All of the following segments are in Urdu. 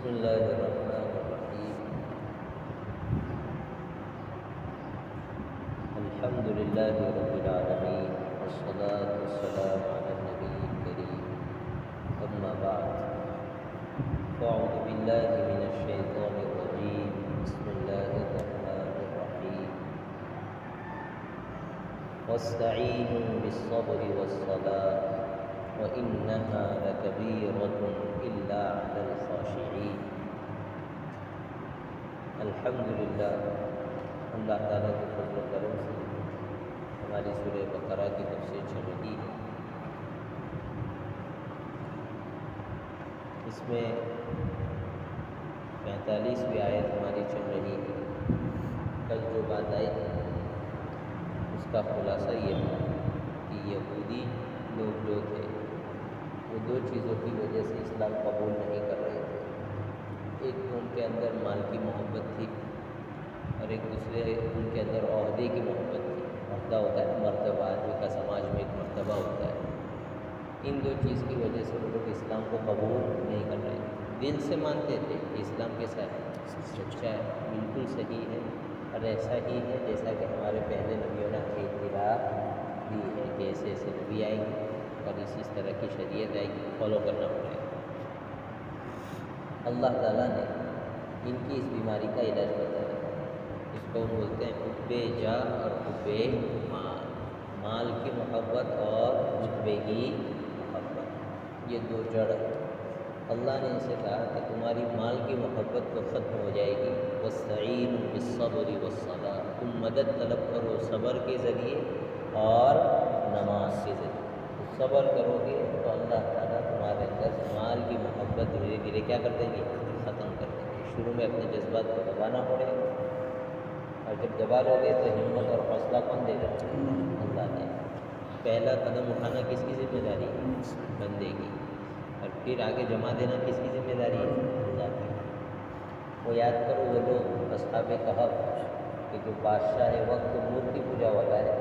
بسم اللہ الرحمن الرحیم الحمد للہ رب العالمین والصلاة والسلام علی النبی الکریم اما بعد فاعوذ باللہ من الشیطان الرجیم بسم اللہ الرحمن الرحیم واستعینوا بالصبر والصلاة وَإِنَّهَا لَكَبِيرَةٌ إِلَّا عَلَى الْخَاشِعِينَ۔ الحمدللہ، اللہ تعالیٰ کے فضل و کرم سے ہماری سورہ بقرہ کی تفسیر چل رہی ہے۔ اس میں 45ویں آیت ہماری چل رہی ہے۔ کل جو بات آئی اس کا خلاصہ یہ ہے کہ یہودی لوگ جو تھے وہ دو چیزوں کی وجہ سے اسلام قبول نہیں کر رہے تھے۔ ایک تو ان کے اندر مال کی محبت تھی، اور ایک دوسرے ان کے اندر عہدے کی محبت تھی۔ عہدہ ہوتا ہے مرتبہ، آدمی کا سماج میں ایک مرتبہ ہوتا ہے۔ ان دو چیز کی وجہ سے وہ لوگ اسلام کو قبول نہیں کر رہے تھے۔ دل سے مانتے تھے کہ اسلام کیسا ہے، سچا ہے، بالکل صحیح ہے، اور ایسا ہی ہے جیسا کہ ہمارے پہلے نبیوں نے ہمیں اطلاع دی ہے کہ ایسے ایسے نبی آئیں گے اور اس طرح کی شریعت آئے گی، فالو کرنا پڑے گا۔ اللہ تعالیٰ نے ان کی اس بیماری کا علاج بتایا۔ اس کو ہم بولتے ہیں حب جا اور حب مال، مال کی محبت اور رتبے کی محبت، یہ دو جڑ۔ اللہ نے ان سے کہا کہ تمہاری مال کی محبت تو ختم ہو جائے گی، واستعینوا بالصبر والصلاۃ، تم مدد طلب کرو صبر کے ذریعے اور نماز کے ذریعے۔ صبر کرو گے تو اللہ تعالیٰ تمہارے اندر مال کی محبت دھیرے دھیرے کیا کر دیں گے، ختم کر دیں گے۔ شروع میں اپنے جذبات کو دبانا پڑے گا، اور جب دبا لو گے تو ہمت اور حوصلہ کون دے گا؟ اللہ دے گا۔ پہلا قدم اٹھانا کس کی ذمہ داری ہے؟ بندے کی، اور پھر آگے جمع دینا کس کی ذمہ داری ہے؟ اللہ کی۔ وہ یاد کرو وہ لوگ اصحاب کہف کہ جو بادشاہ وقت مورتی پوجا والا ہے،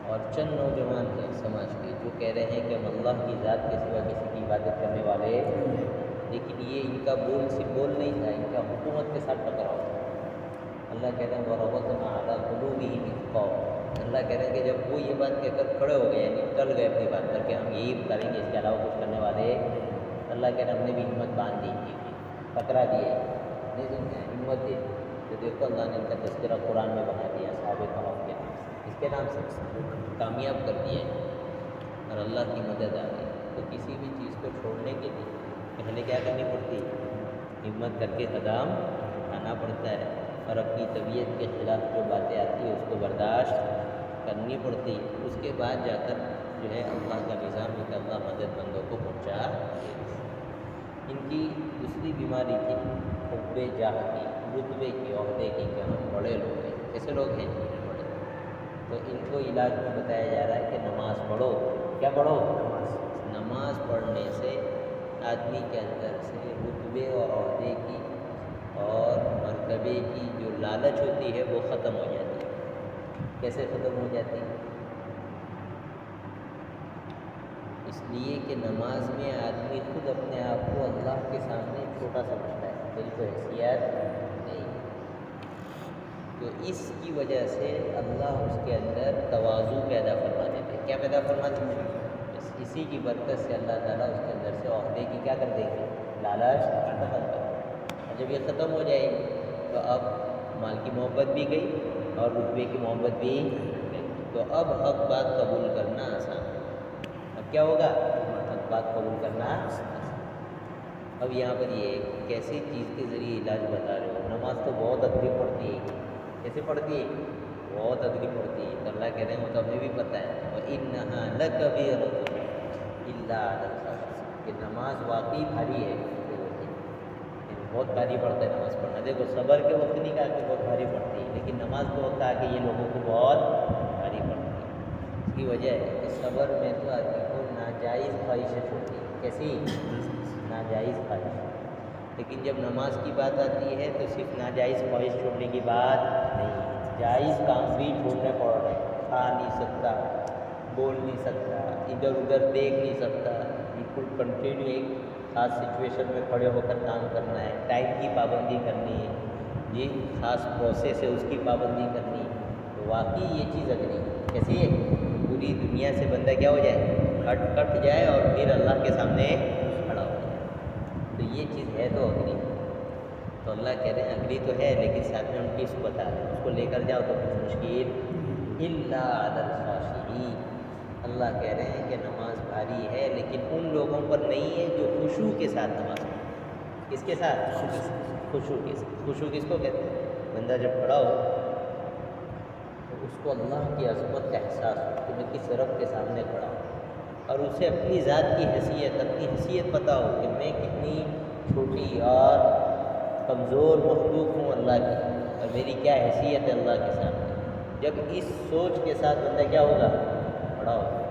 اور چند نوجوان ہیں سماج کے جو کہہ رہے ہیں کہ ہم اللہ کی ذات کے سوا کسی کی عبادت کرنے والے، لیکن یہ ان کا بول نہیں تھا، ان کا حکومت کے ساتھ ٹکراؤ تھا۔ اللہ کہہ رہے ہیں وَرَبَطْنَا عَلَىٰ قُلُوبِهِمْ إِذْ قَالُوا، اللہ کہہ رہے ہیں کہ جب وہ یہ بات کہہ کر کھڑے ہو گئے، یعنی ٹل گئے اپنی بات کر کے ہم یہی بتائیں گے، اس کے علاوہ کچھ کرنے والے، اللہ کہہ رہے ہیں ہم نے بھی ہمت باندھ دی تھی، پکڑا دیے، نہیں سمجھے ہمت دی تو دیکھو اللہ نے ان کا تذکرہ قرآن میں بنا دیا صحابہ کہف کے نام سے، اس کے نام سے کامیاب کر دیا ہے، اور اللہ کی مدد آ گئی۔ تو کسی بھی چیز کو چھوڑنے کے لیے پہلے کیا کرنی پڑتی ہے؟ ہمت کر کے قدم اٹھانا پڑتا ہے، اور اپنی طبیعت کے خلاف جو باتیں آتی ہیں اس کو برداشت کرنی پڑتی ہے۔ اس کے بعد جا کر جو ہے اللہ کا نظام ہے کہ اللہ مدد بندوں کو پہنچا دے۔ ان کی دوسری بیماری تھی حب جاہ کی، رتبے کی، عہدے کی، کہ ہم بڑے لوگ ہیں۔ کیسے لوگ ہیں؟ تو ان کو علاج میں بتایا جا رہا ہے کہ نماز پڑھو۔ کیا پڑھو؟ نماز پڑھنے سے آدمی کے اندر سے رتبے اور عہدے کی اور مرتبے کی جو لالچ ہوتی ہے وہ ختم ہو جاتی ہے۔ کیسے ختم ہو جاتی ہے؟ اس لیے کہ نماز میں آدمی خود اپنے آپ کو اللہ کے سامنے چھوٹا سمجھتا ہے، میری تو حیثیت نہیں، تو اس کی وجہ سے اللہ اس کے اندر تواضع پیدا فرما دیتے ہیں۔ کیا پیدا فرما دیتے ہیں؟ اسی کی برکت سے اللہ تعالیٰ اس کے اندر سے عہدے کی کیا کر دیں گے؟ لالچ ختم کر دیں گے۔ اور جب یہ ختم ہو جائے گی تو اب مال کی محبت بھی گئی اور رتبے کی محبت بھی گئی، تو اب حق بات قبول کرنا آسان ہے۔ اب کیا ہوگا؟ حق بات قبول کرنا آسان۔ اب یہاں پر یہ کیسی چیز کے ذریعے علاج بتا رہے ہو؟ نماز تو بہت ادبی پڑھتی ہے، کیسے پڑھتی ہے؟ بہت ادبی پڑھتی ہے، تو اللہ کہہ رہے ہیں وہ تو ہمیں بھی پتہ ہے، وَإِنَّهَا لَكَبِيرَةٌ إِلَّا عَلَى الْخَاشِعِينَ، کہ نماز واقعی بھاری ہے، یعنی بہت بھاری پڑتا ہے نماز پڑھنا۔ دیکھو صبر کے وقت نہیں کہا کہ بہت بھاری پڑتی ہے، لیکن نماز کے وقت کہا کہ یہ لوگوں کو بہت بھاری پڑتی ہے۔ اس کی وجہ ہے کہ صبر میں تو آدمی کو ناجائز خواہشیں چھوڑتی ہے۔ کیسی؟ ناجائز خواہش۔ لیکن جب نماز کی بات آتی ہے تو صرف ناجائز خواہش چھوڑنے کی بات نہیں، جائز کام بھی چھوڑنے پڑ رہے ہیں۔ کھا نہیں سکتا، بول نہیں سکتا، ادھر ادھر دیکھ نہیں سکتا، بالکل کنٹینیو ایک خاص سچویشن میں کھڑے ہو کر کام کرنا ہے، ٹائم کی پابندی کرنی ہے، جی خاص پروسیس ہے اس کی پابندی کرنی ہے، تو واقعی یہ چیز اگنی کیسی ہے، پوری دنیا سے بندہ کیا ہو جائے، کٹ جائے اور پھر اللہ کے سامنے کھڑا ہو جائے، تو یہ چیز ہے تو اگنی. تو اللہ کہہ رہے ہیں اگلی تو ہے لیکن ساتھ میں ان کی اس کو بتا رہے ہیں، اس کو لے کر جاؤ تو کچھ مشکل الا علی الخاشعین. اللہ کہہ رہے ہیں کہ نماز بھاری ہے لیکن ان لوگوں پر نہیں ہے جو خشوع کے ساتھ نماز پڑھیں. کس کے ساتھ؟ خشوع کے ساتھ. خشوع کس کو کہتے ہیں؟ بندہ جب کھڑا ہو تو اس کو اللہ کی عظمت کا احساس ہو کہ میں کس رب کے سامنے کھڑا ہوں، اور اسے اپنی ذات کی حیثیت پتہ ہو کہ میں کتنی چھوٹی اور کمزور مخلوق ہوں اللہ کی، اور میری کیا حیثیت ہے اللہ کے سامنے. جب اس سوچ کے ساتھ بندہ کیا ہوگا، کھڑا ہوگا،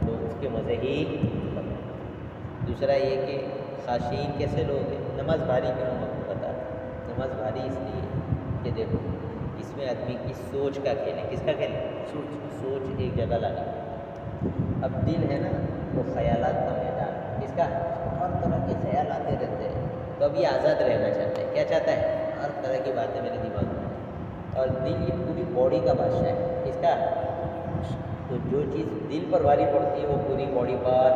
تو اس کے مزے ہی. دوسرا یہ کہ خاشعین کیسے لوگ ہیں. نماز بھاری کیوں بتا رہے ہیں؟ نماز بھاری اس لیے کہ دیکھو اس میں آدمی کی سوچ کا کھیل ہے. کس کا کھیل ہے؟ سوچ ایک جگہ لانا. اب دل ہے نا وہ خیالات کا میدان. کس کا؟ ہر طرح کے خیال آتے رہتے ہیں، تو اب یہ آزاد رہنا چاہتا ہے. کیا چاہتا ہے؟ ہر طرح کی باتیں میرے دماغ میں. اور دل یہ پوری باڈی کا بادشاہ ہے. کس کا؟ تو جو چیز دل پر بھاری پڑتی ہے وہ پوری باڈی پر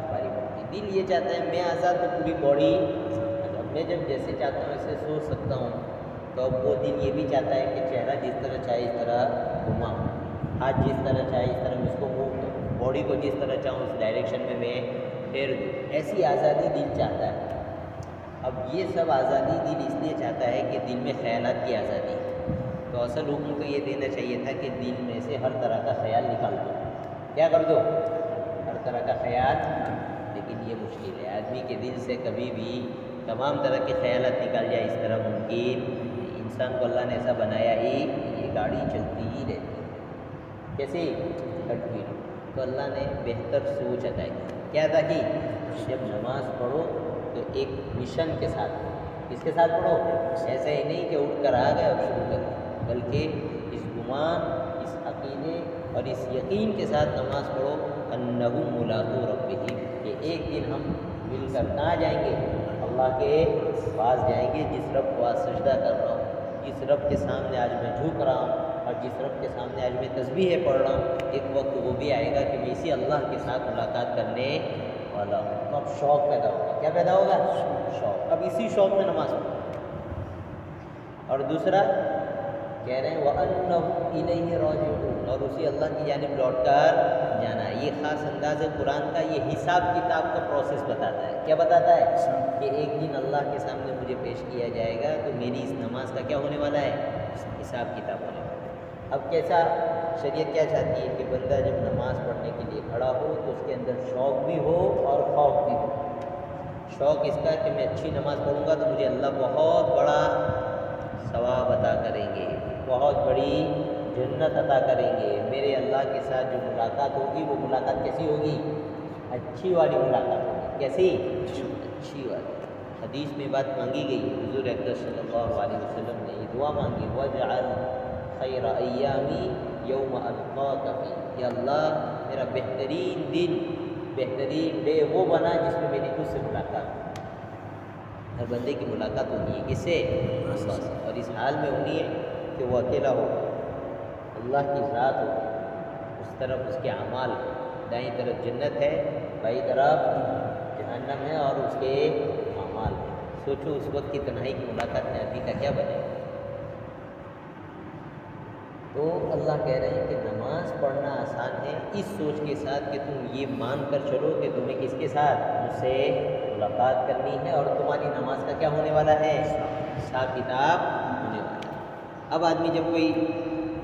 بھاری پڑتی ہے. دل یہ چاہتا ہے میں آزاد تو پوری باڈی آزاد. میں جب جیسے چاہتا ہوں ایسے سوچ سکتا ہوں، تو اب وہ دل یہ بھی چاہتا ہے کہ چہرہ جس طرح چاہے اس طرح گھماؤں، ہاتھ جس طرح چاہے اس طرح میں اس کو موو کروں، باڈی کو جس طرح چاہوں اس ڈائریکشن میں پھیر دوں. ایسی آزادی دل چاہتا ہے. اب یہ سب آزادی دل اس لیے چاہتا ہے کہ دل میں خیالات کی آزادی ہے. تو اصل حکم تو یہ دینا چاہیے تھا کہ دل میں سے ہر طرح کا خیال نکال دو. کیا کر دو؟ ہر طرح کا خیال. لیکن یہ مشکل ہے، آدمی کے دل سے کبھی بھی تمام طرح کے خیالات نکال جائے اس طرح ممکن. انسان کو اللہ نے ایسا بنایا ہی یہ گاڑی چلتی ہی رہتی ہے. کیسے؟ کٹوی. تو اللہ نے بہتر سوچ عطا کی. کیا عطا کی؟ جب نماز پڑھو تو ایک مشن کے ساتھ پڑھو. کس کے ساتھ پڑھو؟ ایسا ہی نہیں کہ اٹھ کر آ گئے اور شروع کر دیا، بلکہ اس گمان، اس عقیدے اور اس یقین کے ساتھ نماز پڑھو انہم ملاقو ربہم، کہ ایک دن ہم مل کر کہاں جائیں گے؟ اللہ کے پاس جائیں گے. جس رب کو آج سجدہ کر رہا ہوں، جس رب کے سامنے آج میں جھک رہا ہوں، اور جس رب کے سامنے آج میں تسبیحیں پڑھ رہا ہوں، ایک وقت وہ بھی آئے گا کہ میں اسی اللہ کے ساتھ ملاقات کرنے والا ہوں. تو اب شوق پیدا ہوگا. کیا پیدا ہوگا؟ شوق. اب اسی شوق میں نماز پڑھو. اور دوسرا کہہ رہے ہیں وَأَنَّهُمْ إِلَيْهِ رَاجِعُونَ، اور اسی اللہ کی جانب لوٹ کر جانا. یہ خاص انداز قرآن کا یہ حساب کتاب کا پروسیس بتاتا ہے. کیا بتاتا ہے؟ کہ ایک دن اللہ کے سامنے مجھے پیش کیا جائے گا تو میری اس نماز کا کیا ہونے والا ہے؟ حساب کتاب ہونے والا ہے. اب کیسا شریعت کیا چاہتی ہے کہ بندہ جب نماز پڑھنے کے لیے کھڑا ہو تو اس کے اندر شوق بھی ہو اور خوف بھی ہو. شوق اس کا کہ میں اچھی نماز پڑھوں گا تو مجھے اللہ بہت بڑا ثواب عطا کریں گے، بہت بڑی جنت عطا کریں گے. میرے اللہ کے ساتھ جو ملاقات ہوگی وہ ملاقات کیسی ہوگی؟ اچھی والی ملاقات ہوگی. کیسی؟ اچھی والی. حدیث میں بات مانگی گئی، حضور اکرم صلی اللہ علیہ وسلم نے یہ دعا مانگی وَاجْعَلْ خَيْرَ أَيَّامِي يَوْمَ أَلْقَاكَ فِيهِ، یا اللہ میرا بہترین دن، بہترین ڈے وہ بنا جس میں میری تجھ سے ملاقات ہو. ہر بندے کی ملاقات ہونی ہے کس سے؟ اللہ سے. اور اس حال میں ہونی ہے کہ وہ اکیلا ہو، اللہ کی ذات ہو، اس طرف اس کے اعمال، دائیں طرف جنت ہے، بائیں طرف جہنم ہے، اور اس کے اعمال ہے. سوچو اس وقت کی تنہائی کی ملاقات میں آدمی کا کیا بنے گا. تو اللہ کہہ رہے ہیں کہ نماز پڑھنا آسان ہے اس سوچ کے ساتھ کہ تم یہ مان کر چلو کہ تمہیں کس کے ساتھ؟ مجھ سے ملاقات کرنی ہے، اور تمہاری نماز کا کیا ہونے والا ہے؟ حساب کتاب ہونے والا ہے. اب آدمی جب کوئی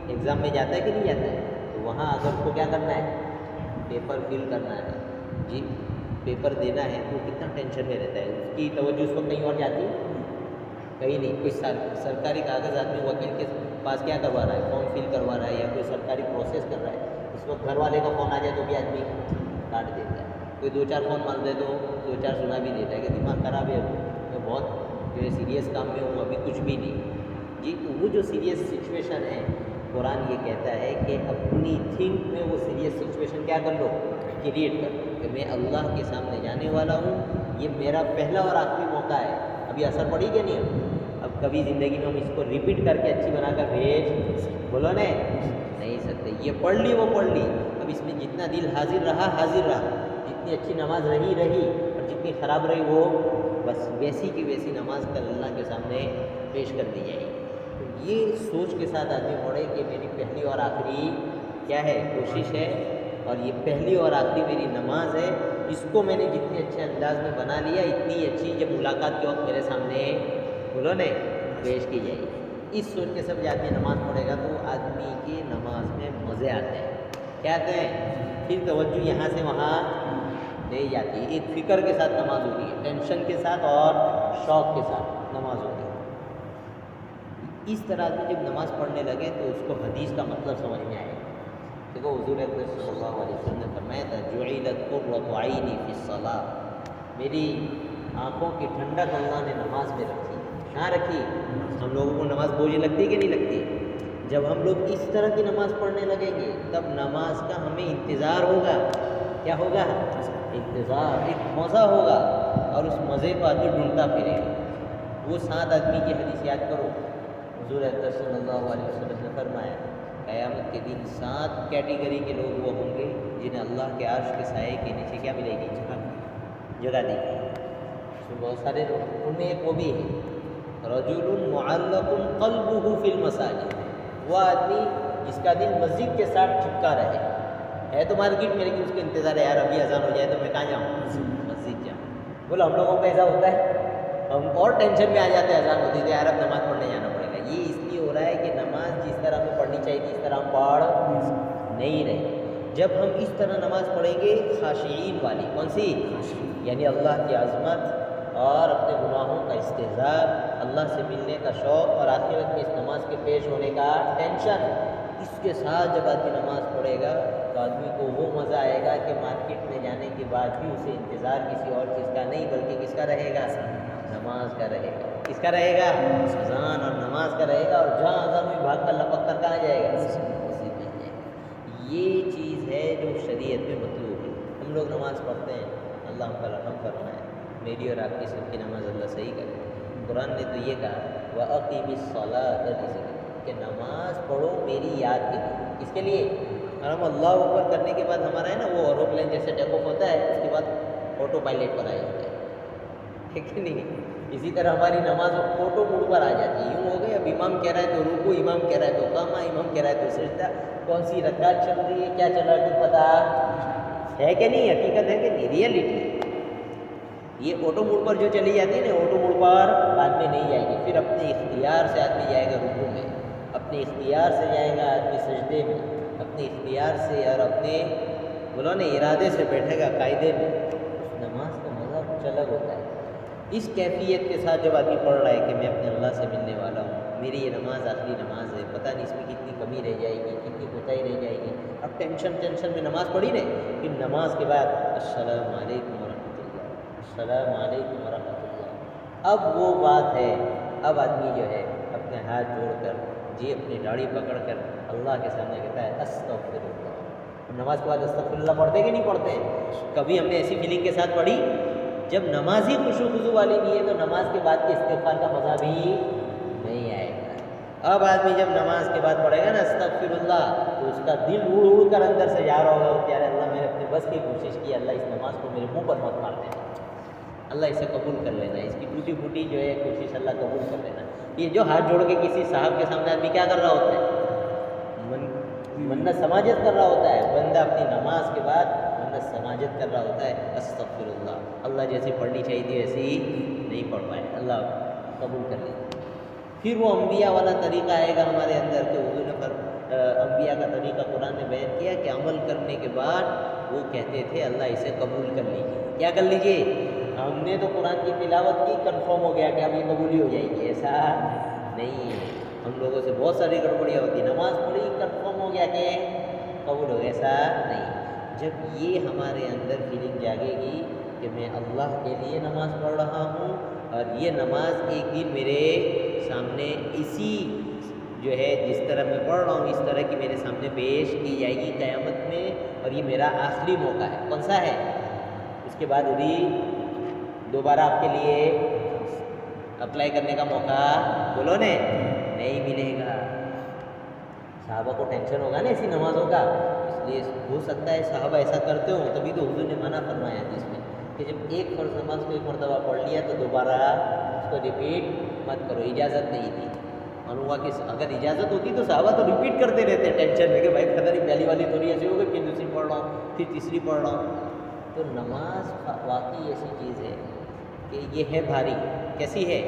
ایگزام میں جاتا ہے کہ نہیں جاتا ہے تو وہاں اگر اس کو کیا کرنا ہے؟ پیپر فل کرنا ہے، جی پیپر دینا ہے، تو کتنا ٹینشن میں رہتا ہے. اس کی توجہ اس وقت کہیں اور جاتی ہے؟ کہیں نہیں. کوئی سرکاری کاغذ آدمی وکیل کے پاس کیا کروا رہا ہے؟ فارم فل کروا رہا ہے یا کوئی سرکاری پروسیس کر رہا ہے. اس وقت گھر والے کا فون آ جائے تو بھی آدمی کاٹ دیتا ہے. کوئی دو چار فون مار دے تو دو چار سنا بھی دیتا ہے کہ دماغ خراب ہے، میں بہت جو ہے سیریس کام میں ہوں، ابھی کچھ بھی نہیں. جی تو وہ جو سیریس سچویشن ہے، قرآن یہ کہتا ہے کہ اپنی تھنک میں وہ سیریس سچویشن کیا کر لو؟ کریٹ کر لو کہ میں اللہ کے سامنے جانے والا ہوں، یہ میرا پہلا اور آخری موقع ہے. ابھی اثر پڑی کہ نہیں؟ اب کبھی زندگی میں ہم اس کو ریپیٹ کر کے اچھی بنا کر بھیج بولو نہیں سکتے. یہ پڑھ لی وہ پڑھ لی. اب اس میں جتنا دل حاضر رہا جتنی اچھی نماز رہی اور جتنی خراب رہی وہ بس ویسی کی ویسی نماز کل اللہ کے سامنے پیش کر دی جائے گی. تو یہ سوچ کے ساتھ آدمی پڑھے کہ میری پہلی اور آخری کیا ہے کوشش ہے، اور یہ پہلی اور آخری میری نماز ہے. اس کو میں نے جتنے اچھے انداز میں بنا لیا اتنی اچھی جب ملاقات کے وقت میرے سامنے بولو پیش کی جائے گی. اس سوچ کے سب آدمی نماز پڑھے گا تو آدمی کی نماز میں مزے آتے ہیں. کیا آتے ہیں؟ پھر توجہ یہاں سے وہاں نہیں جاتی. ایک فکر کے ساتھ نماز ہوتی ہے، ٹینشن کے ساتھ اور شوق کے ساتھ نماز ہوتی ہے. اس طرح سے جب نماز پڑھنے لگے تو اس کو حدیث کا مطلب سمجھ میں آئے. دیکھو حضور اکرم صلی اللہ علیہ وسلم نے فرمایا تھا جعلت قرۃ عینی فی الصلاۃ، میری آنکھوں کی ٹھنڈک اللہ نے نماز میں رکھی. کہاں رکھی؟ ہم لوگوں کو نماز بوجھ لگتی کہ نہیں لگتی؟ جب ہم لوگ اس طرح کی نماز پڑھنے لگیں گے تب نماز کا ہمیں انتظار ہوگا. کیا ہوگا؟ انتظار، ایک مزہ ہوگا، اور اس مزے کو آدمی ڈھونڈتا پھرے گا. وہ 7 آدمی کی حدیث یاد کرو. حضور اکرم صلی اللہ علیہ وسلم نے فرمایا قیامت کے دن 7 کیٹیگری کے لوگ وہ ہوں گے جنہیں اللہ کے عرش کے سائے کے نیچے کیا ملے گی؟ جگہ دے گی. اس میں بہت سارے لوگ، ان میں ایک وہ بھی ہے رجل معلق قلبہ فی المساجد، وہ آدمی جس کا دل مسجد کے ساتھ چپکا رہے. ہے تو مارکیٹ میں لیکن اس کا انتظار ہے یار ابھی اذان ہو جائے تو میں کہاں جاؤں؟ مسجد جاؤں. بولو ہم لوگوں کا ایسا ہوتا ہے، ہم اور ٹینشن میں آ جاتے ہیں اذان ہوتی ہے یار اب نماز پڑھنے جانا پڑے گا. یہ اس لیے ہو رہا ہے کہ نماز جس طرح ہمیں پڑھنی چاہیے تھی اس طرح ہم پڑھ نہیں رہے. جب ہم اس طرح نماز پڑھیں گے خاشعین والی، کون سی؟ یعنی اللہ کی عظمت اور اپنے گناہوں کا استحضار، اللہ سے ملنے کا شوق اور آخرت میں اس نماز کے پیش ہونے کا ٹینشن، اس کے ساتھ جب آدمی نماز پڑھے گا تو آدمی کو وہ مزہ آئے گا کہ مارکیٹ میں جانے کے بعد بھی اسے انتظار کسی اور چیز کا نہیں بلکہ کس کا رہے گا؟ نماز کا رہے گا. کس کا رہے گا؟ اذان اور نماز کا رہے گا. اور جہاں اذان ہوئی بھاگ کر لپک کر کہاں جائے گا؟ مسجد میں جائے گا. یہ چیز ہے جو شریعت میں مطلوب ہے. ہم لوگ نماز پڑھتے ہیں، اللہ ہم پر رحم فرمائے، میری اور آپ کی سب کی نماز اللہ صحیح کرے. قرآن نے تو یہ کہا وَأَقِمِ الصَّلَاةَ لِذِكْرِي، کہ نماز پڑھو میری یاد کے لیے. اس کے لیے اور ہم اللہ اکبر کرنے کے بعد ہمارا ہے نا وہ ایروپلین جیسے ٹیک آف ہوتا ہے اس کے بعد آٹو پائلٹ پر آ جاتا ہے، ٹھیک ہے نہیں؟ اسی طرح ہماری نماز آٹو موڈ پر آ جاتی ہے. یوں ہو گئے اب امام کہہ رہا ہے تو رکوع، امام کہہ رہا ہے تو قیام، امام کہہ رہا ہے تو سجدہ، کون سی رکعت چل رہی ہے کیا چل رہا ہے کچھ پتہ ہے کہ نہیں؟ حقیقت ہے کہ نہیں؟ ریئلٹی. یہ آٹو موڈ پر جو چلی جاتی ہے نا آٹو موڈ پر بعد میں نہیں جائے گی. پھر اپنے اختیار سے آدمی جائے گا رکوع میں، اپنے اختیار سے جائے گا آدمی سجدے میں، اپنے اختیار سے اور اپنے بولو نا ارادے سے بیٹھے گا قاعدے میں. اس نماز کا مزہ کچھ الگ ہوتا ہے. اس کیفیت کے ساتھ جب آدمی پڑھ رہا ہے کہ میں اپنے اللہ سے ملنے والا ہوں، میری یہ نماز آخری نماز ہے، پتہ نہیں اس میں کتنی کمی رہ جائے گی، کتنی کوتاہی رہ جائے گی. اب ٹینشن میں نماز پڑھی نہیں، پھر نماز کے بعد السلام علیکم ورحمۃ اللہ، السلام علیکم ورحمۃ اللہ. اب وہ بات ہے، اب آدمی جو ہے اپنے ہاتھ جوڑ کر جی اپنی داڑھی پکڑ کر اللہ کے سامنے کہتا ہے استغفر اللہ. نماز کے بعد استغفر اللہ پڑھتے کہ نہیں پڑھتے؟ کبھی ہم نے ایسی فیلنگ کے ساتھ پڑھی؟ جب نماز ہی خشوع خضوع والی نہیں ہے تو نماز کے بعد کے استغفار کا مزہ بھی نہیں آئے گا. اب آدمی جب نماز کے بعد پڑھے گا نا استغفر اللہ تو اس کا دل اڑ اڑ کر اندر سے جا رہا ہوگا کہ یار اللہ میں نے اپنے بس کی کوشش کی، اللہ اس نماز کو میرے منہ پر مت مار دینا، اللہ اسے قبول کر لینا، اس کی ٹوٹی پھوٹی جو ہے کوشش اللہ قبول کر لینا. یہ جو ہاتھ جوڑ کے کسی صاحب کے سامنے آدمی کیا کر رہا ہوتا ہے؟ منت سماجت کر رہا ہوتا ہے. بندہ اپنی نماز کے بعد منت سماجت کر رہا ہوتا ہے استغفر اللہ. اللہ جیسی پڑھنی چاہیے تھی ویسی نہیں پڑھ پائے، اللہ قبول کر لے. پھر وہ انبیاء والا طریقہ آئے گا ہمارے اندر کہ حضور نے انبیاء کا طریقہ قرآن نے بیان کیا کہ عمل کرنے کے بعد وہ کہتے تھے اللہ اسے قبول کر لیجیے. کیا کر لیجیے؟ ہم نے تو قرآن کی تلاوت کی کنفرم ہو گیا کہ اب یہ قبولی ہو جائے گی، ایسا نہیں ہے. ہم لوگوں سے بہت ساری گڑبڑیاں ہوتی ہیں. نماز پڑھی کنفرم ہو گیا کہ قبول ہو گیا، ایسا نہیں. جب یہ ہمارے اندر فیلنگ جاگے گی کہ میں اللہ کے لیے نماز پڑھ رہا ہوں اور یہ نماز ایک دن میرے سامنے اسی جو ہے جس طرح میں پڑھ رہا ہوں اس طرح کی میرے سامنے پیش کی جائے گی قیامت میں، اور یہ میرا آخری موقع ہے. کون سا ہے؟ اس کے بعد ابھی دوبارہ آپ کے لیے اپلائی کرنے کا موقع بولو نے نہیں ملے گا. صحابہ کو ٹینشن ہوگا نا ایسی نمازوں کا, اس لیے ہو سکتا ہے صحابہ ایسا کرتے ہوں, تبھی تو حضور نے منع فرمایا جس میں کہ جب ایک فرض نماز کو ایک مرتبہ پڑھ لیا تو دوبارہ اس کو ریپیٹ مت کرو. اجازت نہیں تھی. اور ہوا کہ اگر اجازت ہوتی تو صحابہ تو ریپیٹ کرتے رہتے ٹینشن میں کہ بھائی پتہ نہیں پہلی والی تھوڑی ایسی ہو گئی, پھر دوسری پڑھ رہا ہوں, پھر تیسری پڑھ رہا ہوں. تو نماز واقعی ایسی چیز ہے کہ یہ ہے بھاری. کیسی ہے؟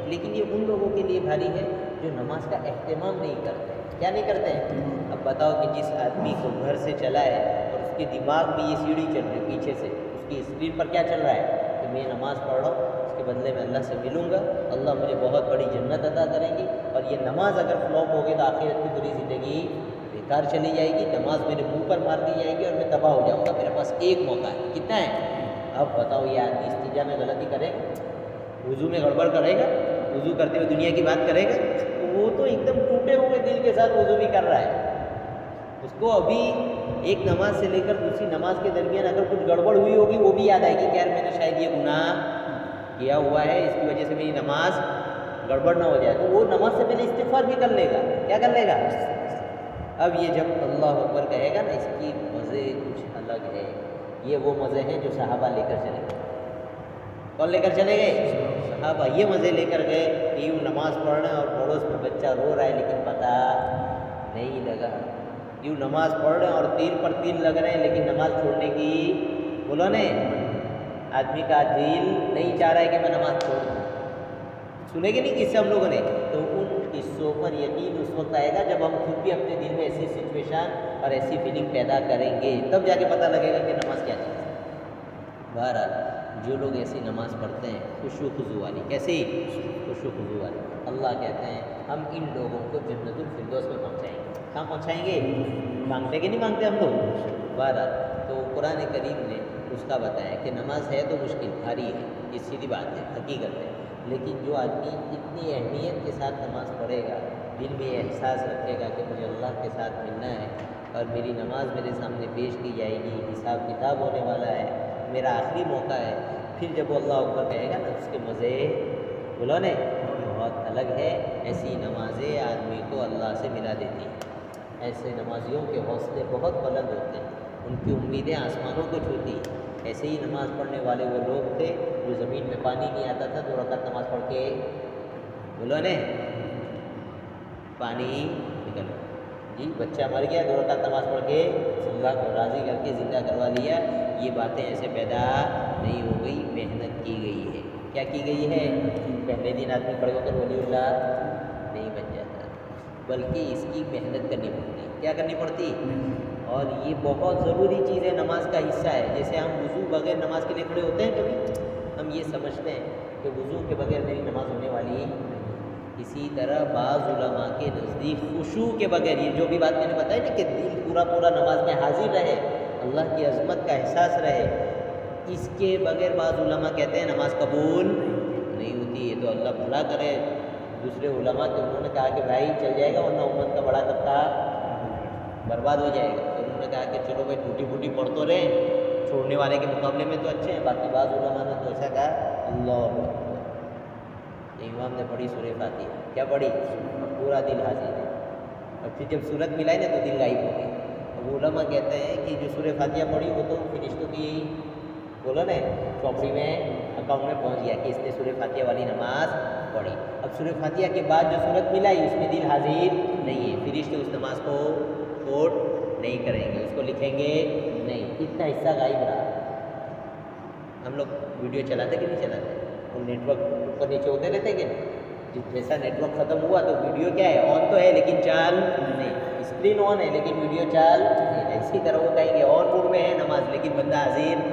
لیکن یہ ان لوگوں کے لیے بھاری ہے جو نماز کا اہتمام نہیں کرتے. کیا نہیں کرتے ہیں؟ اب بتاؤ کہ جس آدمی کو گھر سے چلا ہے اور اس کے دماغ میں یہ سیڑھی چل رہی ہے پیچھے سے, اس کی اسکرین پر کیا چل رہا ہے کہ میں نماز پڑھ رہا ہوں, اس کے بدلے میں اللہ سے ملوں گا, اللہ مجھے بہت بڑی جنت عطا کریں گی, اور یہ نماز اگر فلاپ ہوگی تو آخرت کی پوری زندگی بیکار چلی جائے گی, نماز میرے منہ پر مار دی جائے گی اور میں تباہ ہو جاؤں گا. میرے پاس ایک موقع ہے. کتنا ہے؟ اب بتاؤ یہ آدمی استنجا میں غلطی کرے گا, وضو میں گڑبڑ کرے گا, وضو کرتے ہوئے دنیا کی بات کرے گا, وہ تو ایک دم ٹوٹے ہوئے دل کے ساتھ وضو بھی کر رہا ہے. اس کو ابھی ایک نماز سے لے کر دوسری نماز کے درمیان اگر کچھ گڑبڑ ہوئی ہوگی وہ بھی یاد آئے گی کہ یار میں نے شاید یہ گناہ کیا ہوا ہے, اس کی وجہ سے میری نماز گڑبڑ نہ ہو جائے. تو وہ نماز سے پہلے استغفار بھی کر لے گا. کیا کر لے گا؟ اب یہ جب اللہ اکبر کہے گا نا, اس کی مزے کچھ الگ ہے. یہ وہ مزے ہیں جو صحابہ لے کر چلے گئے. کون لے کر چلے گئے؟ صحابہ. یہ مزے لے کر گئے کہ یوں نماز پڑھنا اور پڑوس میں بچہ رو رہا ہے لیکن پتہ نہیں لگا. یوں نماز پڑھ رہے ہیں اور تیر پر تیر لگ رہے ہیں لیکن نماز چھوڑنے کی بولو نے آدمی کا دل نہیں چاہ رہا ہے کہ میں نماز چھوڑ دوں. سنے گے نہیں قصے ہم لوگوں نے؟ تو ان قصوں پر یقین اس وقت آئے گا جب ہم خود بھی اپنے دل میں ایسی سچویشن اور ایسی فیلنگ پیدا کریں گے, تب جا کے پتہ لگے گا کہ نماز کیا چیز ہے. بہرحال جو لوگ ایسی نماز پڑھتے ہیں خشوع خضوع والی, کیسی خشوع خضوع والی, اللہ کہتے ہیں ہم ان لوگوں کو جنت الفردوس میں پہنچائیں گے. کہاں پہنچائیں گے؟ مانگتے کہ نہیں مانگتے ہم لوگ؟ بہرحال تو قرآن کریم نے اس کا بتایا کہ نماز ہے تو مشکل بھاری ہے, یہ سیدھی بات ہے, حقیقت ہے. لیکن جو آدمی اتنی اہمیت کے ساتھ نماز پڑھے گا, دل میں یہ احساس رکھے گا کہ مجھے اللہ کے ساتھ ملنا ہے اور میری نماز میرے سامنے پیش کی جائے گی, حساب کتاب ہونے والا ہے, میرا آخری موقع ہے, پھر جب وہ اللہ اکبر کہے گا نا اس کے مزے بولو نے بہت الگ ہے. ایسی نمازیں آدمی کو اللہ سے ملا دیتی ہیں. ایسے نمازیوں کے حوصلے بہت بلند ہوتے ہیں, ان کی امیدیں آسمانوں کو چھوتی. ایسے ہی نماز پڑھنے والے وہ لوگ تھے جو زمین میں پانی نہیں آتا تھا 2 رکعت نماز پڑھ کے بولو نے پانی نکل جی, بچہ مر گیا 2 رکعت نماز پڑھ کے اللہ کو راضی کر کے زندہ کروا لیا. یہ باتیں ایسے پیدا نہیں ہو گئی, محنت کی گئی ہے. کیا کی گئی ہے؟ پہلے دن آدمی پڑھ کر ولی اللہ نہیں بن جاتا, بلکہ اس کی محنت کرنی پڑتی. کیا کرنی پڑتی؟ اور یہ بہت ضروری چیز ہے, نماز کا حصہ ہے. جیسے ہم وضو بغیر نماز کے لیے کھڑے ہوتے ہیں کبھی, ہم یہ سمجھتے ہیں کہ وضو کے بغیر میری نماز ہونے والی. اسی طرح بعض علماء کے نزدیک خشوع کے بغیر, یہ جو بھی بات میں نے بتائی نا کہ دل پورا نماز میں حاضر رہے, اللہ کی عظمت کا احساس رہے, اس کے بغیر بعض علماء کہتے ہیں نماز قبول نہیں ہوتی ہے. تو اللہ بھلا کرے دوسرے علماء تو انہوں نے کہا کہ بھائی چل جائے گا ورنہ امت کا بڑا طبقہ برباد ہو جائے گا. تو انہوں نے کہا کہ چلو بھائی ٹوٹی پھوٹی پڑھ تو رہے, چھوڑنے والے کے مقابلے میں تو اچھے ہیں. باقی بعض علماء نے تو ایسا کہا اللہ امام نے پڑھی سورہ فاتحہ, کیا پڑھی؟ پورا دل حاضر ہے. اور پھر جب صورت ملائی نا تو دل غائب ہو گئی. اب علماء کہتے ہیں کہ جو سورہ فاتحہ پڑھی وہ تو فرشتوں کی بولو نا چوپڑی میں اکاؤنٹ میں پہنچ گیا کہ اس نے سورہ فاتحہ والی نماز پڑھی. اب سورہ فاتحہ کے بعد جو صورت ملائی اس میں دل حاضر نہیں ہے, فرشتے اس نماز کو کوٹ نہیں کریں گے, اس کو لکھیں گے نہیں. اتنا حصہ غائب رہا. ہم لوگ ویڈیو چلاتے کہ نہیں چلاتے, وہ نیٹ ورک اوپر نیچے ہوتے رہتے کہ جیسا نیٹ ورک ختم ہوا تو ویڈیو کیا ہے آن تو ہے لیکن چال نہیں, اسکرین آن ہے لیکن ویڈیو چال نہیں. اسی طرح وہ کہیں گے اور موڈ میں ہے نماز لیکن بندہ حاضر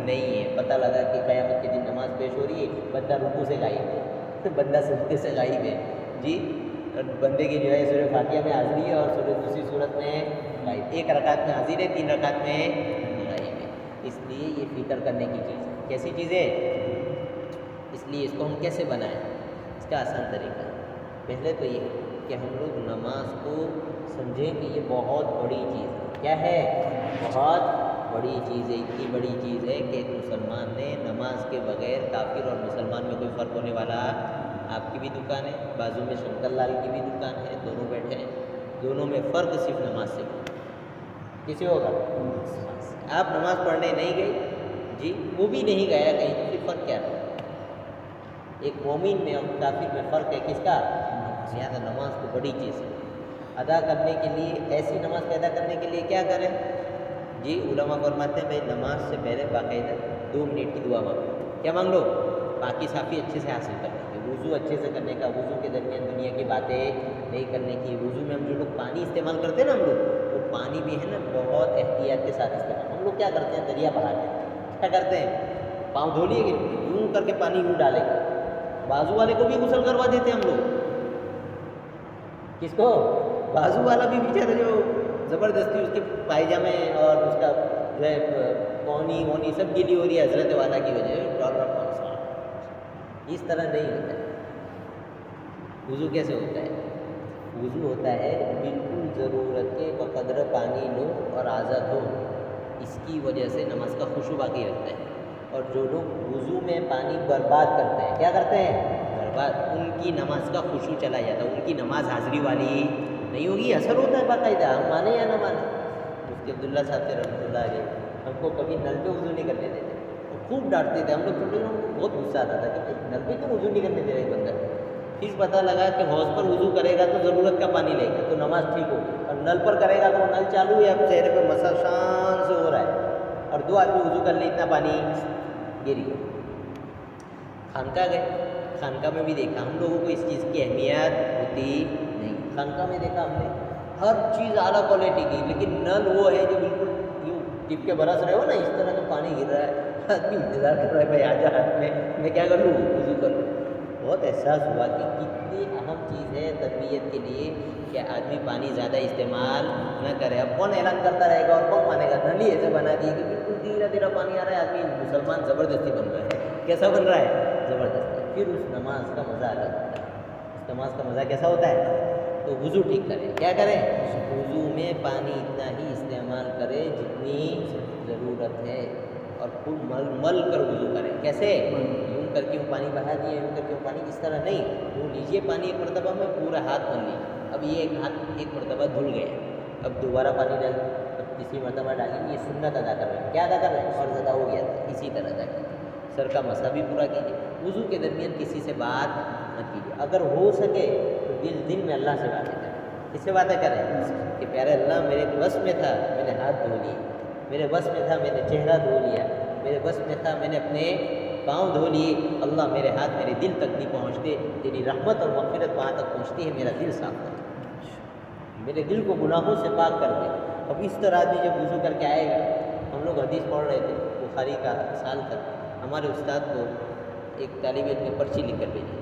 نہیں ہے. پتہ لگا کہ قیامت کے دن نماز پیش ہو رہی ہے, بندہ رکوع سے غائب ہے, بندہ سجدے سے غائب ہے جی. بندے کی جو ہے سورہ فاتحہ میں حاضری ہے اور دوسری صورت میں غائب, 1 رکعت میں حاضر ہے 3 رکعت میں غائب ہے. اس لیے یہ فکر کرنے کی چیز ہے. کیسی چیز ہے؟ اس لیے اس کو ہم کیسے بنائیں؟ اس کا آسان طریقہ پہلے تو یہ کہ ہم لوگ نماز کو سمجھیں کہ یہ بہت بڑی چیز ہے. کیا ہے؟ بہت بڑی چیز ہے، اتنی بڑی چیز ہے کہ مسلمان نے نماز کے بغیر کافر اور مسلمان میں کوئی فرق ہونے والا، آپ کی بھی دکان ہے، بازو میں شنکر لال کی بھی دکان ہے، دونوں بیٹھے ہیں، دونوں میں فرق صرف نماز سے کسی ہوگا؟ آپ نماز پڑھنے نہیں گئے جی، وہ بھی نہیں گیا کہیں، تو پھر فرق کیا ہے؟ ایک مومن میں اور کافر میں فرق ہے کس کا؟ لہٰذا نماز کو بڑی چیز ہے ادا کرنے کے لیے، ایسی نماز پیدا کرنے کے لیے کیا کریں جی؟ علماء فرماتے ہیں بھائی نماز سے پہلے باقاعدہ 2 منٹ کی دعا مانگو، کیا مانگ لو؟ پاکی صافی اچھے سے حاصل کرنے کی، وضو اچھے سے کرنے کا، وضو کے درمیان دنیا کی باتیں نہیں کرنے کی، وضو میں ہم جو لوگ پانی استعمال کرتے ہیں نا، ہم لوگ وہ پانی بھی ہے نا بہت احتیاط کے ساتھ استعمال، ہم لوگ کیا کرتے ہیں دریا بہا کے کیا کرتے ہیں، پاؤں دھو لیے گے یوں کر کے پانی یوں ڈالیں گے، بازو والے کو بھی غسل کروا دیتے ہیں ہم لوگ، کس کو؟ بازو والا بھی بیچارہ جو زبردستی اس کے پائجامے اور اس کا جو ہے پونی وونی سب گیلی ہو رہی ہے حضرت والا کی وجہ سے، ڈالر 500 اس طرح نہیں ہوتا ہے۔ وضو کیسے ہوتا ہے؟ وضو ہوتا ہے بالکل ضرورت کے بقدر پانی لو اور آزاد ہو، اس کی وجہ سے نماز کا خشوع باقی رہتا ہے۔ اور جو لوگ وضو میں پانی برباد کرتے ہیں، کیا کرتے ہیں؟ برباد، ان کی نماز کا خشوع چلا جاتا ہے، ان کی نماز حاضری والی نہیں ہوگی، اثر ہوتا ہے باقاعدہ، ہم مانے یا نہ مانے۔ مفتی عبداللہ صاحب سے رحمۃ اللہ علیہ ہم کو کبھی نل پہ وضو نہیں کرنے دیتے، اور خوب ڈانٹتے تھے، ہم لوگ چھوٹے لوگوں کو بہت غصہ آتا تھا کہ بھائی نل پہ کیوں وضو نہیں کرنے دے رہے بندہ۔ پھر پتہ لگا کہ حوض پر وضو کرے گا تو ضرورت کا پانی لے گا تو نماز ٹھیک ہوگی، اور نل پر کرے گا تو نل چالو ہے، اب چہرے پہ مسا شان سے ہو رہا ہے، اور 2 آدمی وضو کر لیں اتنا پانی گر گیا۔ خانقاہ گئے، خانقاہ میں بھی دیکھا ہم لوگوں کو اس چیز کی اہمیت ہوتی نہیں، خانقاہ میں دیکھا ہم نے ہر چیز اعلیٰ کوالٹی کی، لیکن نل وہ ہے جو بالکل یوں ٹپ کے برس رہے ہو نا، اس طرح کا پانی گر رہا ہے، آدمی انتظار کر رہا ہے بھائی آجا ہاتھ میں کیا کر لوں، وضو کر لوں۔ بہت احساس ہوا کہ کتنی اہم چیز ہے تربیت کے لیے کہ آدمی پانی زیادہ استعمال نہ کرے۔ اب کون اعلان کرتا رہے گا اور کون مانے گا؟ نل ہی ایسے بنا دیے کہ بالکل دھیرا دھیرا پانی آ رہا ہے، آدمی مسلمان زبردستی بن رہا ہے، کیسا بن رہا ہے؟ زبردستی۔ پھر اس نماز کا مزہ الگ ہوتا ہے، اس نماز کا مزہ کیسا ہوتا ہے؟ تو وضو ٹھیک کریں، کیا کریں؟ وضو میں پانی اتنا ہی استعمال کرے جتنی ضرورت ہے، اور خوب مل کر وضو کریں، کیسے؟ یوں کر کے پانی بہا دیے، یوں کر کے پانی، اس طرح نہیں، وہ لیجیے پانی ایک مرتبہ میں پورا ہاتھ مل لیجیے، اب یہ ایک ہاتھ ایک مرتبہ دھل گیا، اب دوبارہ پانی ڈال، اب تیسری مرتبہ ڈالیں، یہ سنت ادا کر رہے ہیں، کیا ادا کر رہے ہیں؟ اور زیادہ ہو گیا تھا، اسی طرح ادا کیجیے، سر کا مسا بھی پورا کیجیے، وضو کے درمیان کسی سے بات نہ کیجیے، اگر ہو سکے تو دل میں اللہ سے باتیں کریں، کس سے باتیں کریں کہ پیارے اللہ میرے بس میں تھا میں نے ہاتھ دھو لیے، میرے بس میں تھا میں نے چہرہ دھو لیا، میرے بس میں تھا میں نے اپنے پاؤں دھو لیے، اللہ میرے ہاتھ میرے دل تک نہیں پہنچتے، تیری رحمت اور مغفرت وہاں تک پہنچتی ہے، میرا دل صاف کر، میرے دل کو گناہوں سے پاک کر دے۔ اب اس طرح آدمی جب وضو کر کے آئے گا، ہم لوگ حدیث پڑھ رہے تھے بخاری کا سال تک، ہمارے استاد کو ایک طالب علم نے پرچی لکھ کر بھیجی،